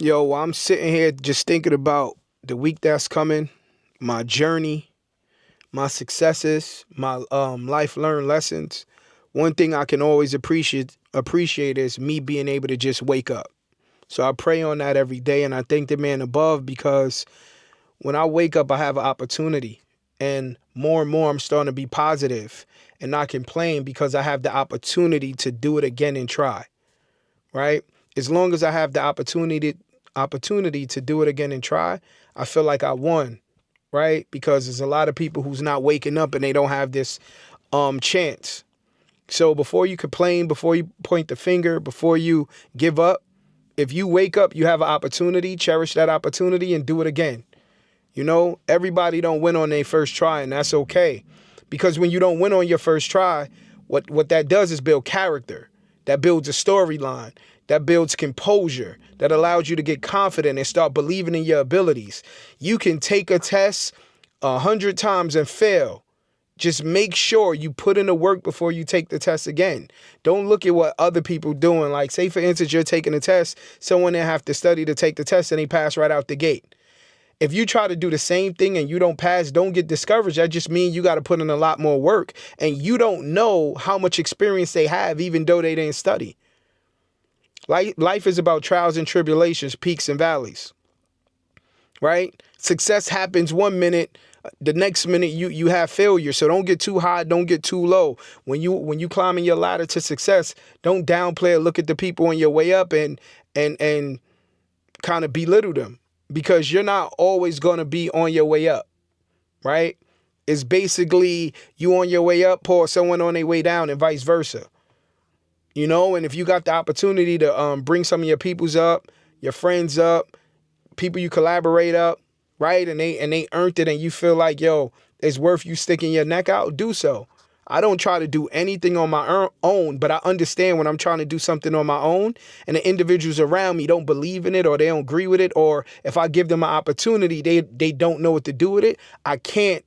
Yo, I'm sitting here just thinking about the week that's coming, my journey, my successes, my life learned lessons. One thing I can always appreciate is me being able to just wake up. So I pray on that every day, and I thank the man above because when I wake up, I have an opportunity, and more I'm starting to be positive and not complain because I have the opportunity to do it again and try. Right? As long as I have the opportunity to do it again and try, I feel like I won, right? Because there's a lot of people who's not waking up and they don't have this chance. So before you complain, before you point the finger, before you give up, if you wake up, you have an opportunity, cherish that opportunity and do it again. You know, everybody don't win on their first try, and that's okay. Because when you don't win on your first try, what that does is build character. That builds a storyline. That builds composure. That allows you to get confident and start believing in your abilities. You can take a test 100 times and fail. Just make sure you put in the work before you take the test again. Don't look at what other people doing. Like, say for instance, you're taking a test, someone that have to study to take the test and they pass right out the gate. If you try to do the same thing and you don't pass, don't get discouraged. That just means you got to put in a lot more work. And you don't know how much experience they have, even though they didn't study. Life is about trials and tribulations, peaks and valleys, right? Success happens 1 minute, the next minute you have failure. So don't get too high, don't get too low. When you climbing your ladder to success, don't downplay or look at the people on your way up and kind of belittle them, because you're not always going to be on your way up, right? It's basically you on your way up or someone on their way down and vice versa. You know, and if you got the opportunity to bring some of your peoples up, your friends up, people you collaborate up, right? And they earned it and you feel like, yo, it's worth you sticking your neck out, do so. I don't try to do anything on my own, but I understand when I'm trying to do something on my own and the individuals around me don't believe in it or they don't agree with it, or if I give them an opportunity, they don't know what to do with it. I can't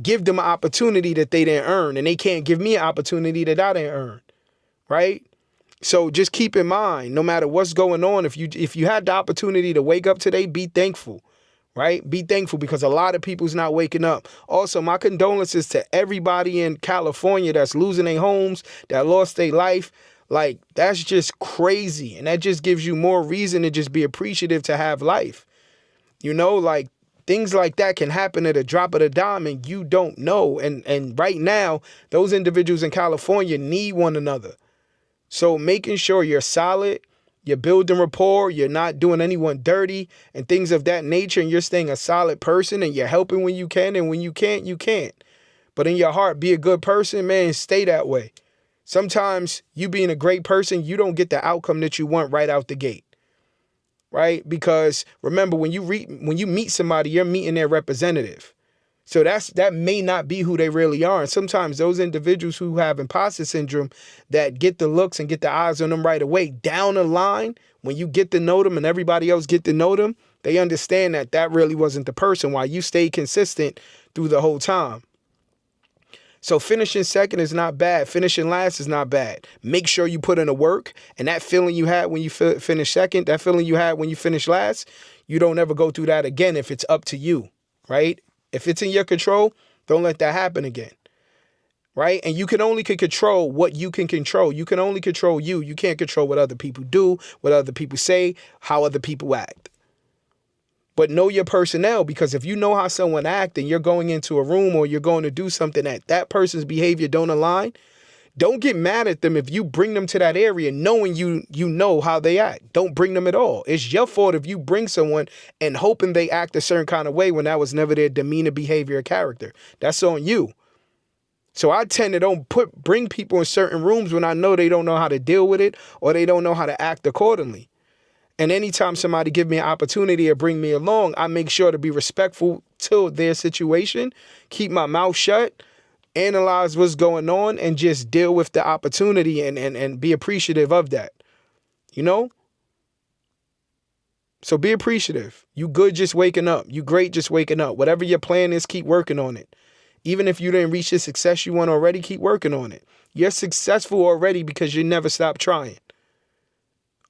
give them an opportunity that they didn't earn, and they can't give me an opportunity that I didn't earn, right? So just keep in mind, no matter what's going on, if you had the opportunity to wake up today, be thankful, right? Be thankful, because a lot of people's not waking up. Also, my condolences to everybody in California that's losing their homes, that lost their life. Like, that's just crazy. And that just gives you more reason to just be appreciative to have life. You know, like, things like that can happen at a drop of a dime and you don't know. And right now, those individuals in California need one another. So making sure you're solid, you're building rapport, you're not doing anyone dirty and things of that nature, and you're staying a solid person and you're helping when you can, and when you can't, you can't. But in your heart, be a good person, man, stay that way. Sometimes you being a great person, you don't get the outcome that you want right out the gate, right? Because remember, when you meet somebody, you're meeting their representative. So that may not be who they really are. And sometimes those individuals who have imposter syndrome that get the looks and get the eyes on them right away, down the line, when you get to know them and everybody else get to know them, they understand that that really wasn't the person, while you stayed consistent through the whole time. So finishing second is not bad. Finishing last is not bad. Make sure you put in the work, and that feeling you had when you finish second, that feeling you had when you finish last, you don't ever go through that again if it's up to you, right? If it's in your control, don't let that happen again, right? And you can control what you can control. You can only control you. You can't control what other people do, what other people say, how other people act. But know your personnel, because if you know how someone acts and you're going into a room or you're going to do something that person's behavior don't align, don't get mad at them if you bring them to that area knowing you know how they act. Don't bring them at all. It's your fault if you bring someone and hoping they act a certain kind of way when that was never their demeanor, behavior, or character. That's on you. So I tend to don't bring people in certain rooms when I know they don't know how to deal with it or they don't know how to act accordingly. And anytime somebody give me an opportunity or bring me along, I make sure to be respectful to their situation, keep my mouth shut, analyze what's going on, and just deal with the opportunity and be appreciative of that, you know? So be appreciative. You good just waking up. You great just waking up. Whatever your plan is, keep working on it. Even if you didn't reach the success you want already, keep working on it. You're successful already because you never stop trying.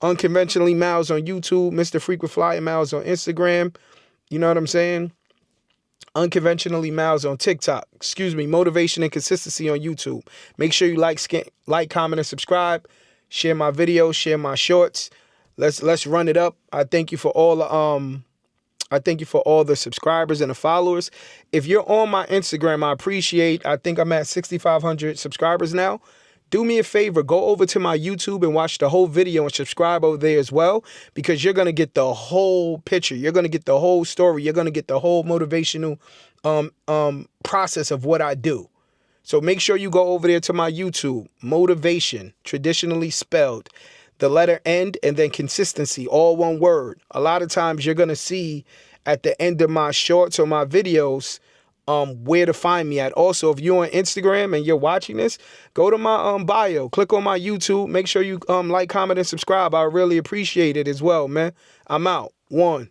Unconventionally Miles on YouTube, Mr. Frequent Flyer Miles on Instagram. You know what I'm saying? Unconventionally Miles on TikTok. Excuse me, Motivation and Consistency on YouTube. Make sure you like, comment, and subscribe. Share my videos, share my shorts. Let's run it up. I thank you for all the subscribers and the followers. If you're on my Instagram, I think I'm at 6,500 subscribers now. Do me a favor, go over to my YouTube and watch the whole video and subscribe over there as well, because you're going to get the whole picture. You're going to get the whole story. You're going to get the whole motivational process of what I do. So make sure you go over there to my YouTube, Motivation, traditionally spelled, the letter N and then consistency, all one word. A lot of times you're going to see at the end of my shorts or my videos where to find me at. Also, if you're on Instagram and you're watching this, go to my bio, click on my YouTube, make sure you like, comment, and subscribe. I really appreciate it as well, man. I'm out. One.